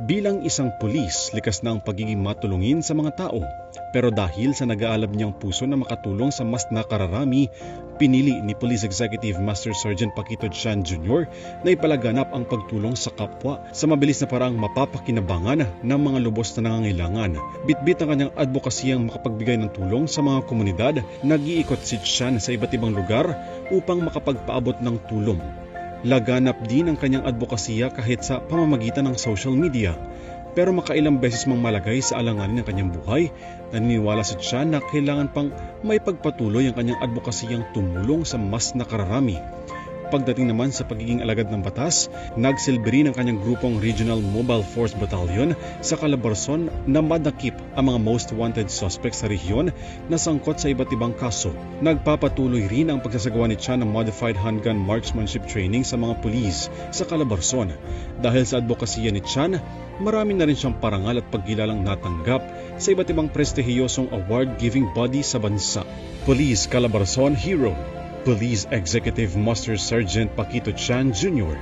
Bilang isang pulis, likas na ang pagiging matulungin sa mga tao. Pero dahil sa nag-aalab niyang puso na makatulong sa mas nakararami, pinili ni Police Executive Master Sergeant Paquito Chan Jr. na ipalaganap ang pagtulong sa kapwa sa mabilis na paraang mapapakinabangan ng mga lubos na nangangailangan. Bitbit ang kanyang advokasiyang makapagbigay ng tulong sa mga komunidad. Nag-iikot si Chan sa iba't ibang lugar upang makapagpaabot ng tulong. Laganap din ang kanyang advokasya kahit sa pamamagitan ng social media. Pero makailang beses mang malagay sa alanganin ng kanyang buhay, naniniwala si Chan na kailangan pang may pagpatuloy ang kanyang advokasiyang tumulong sa mas nakararami. Pagdating naman sa pagiging alagad ng batas, nagsilbi rin ang kanyang grupong Regional Mobile Force Battalion sa Calabarzon na madakip ang mga most wanted suspects sa rehiyon na sangkot sa iba't ibang kaso. Nagpapatuloy rin ang pagsasagawa ni Chan ng Modified Handgun Marksmanship Training sa mga pulis sa Calabarzon. Dahil sa advokasya ni Chan, marami na rin siyang parangal at paggilalang natanggap sa iba't ibang prestihiyosong award-giving body sa bansa. Police Calabarzon Hero, Police Executive Master Sergeant Paquito Chan Jr.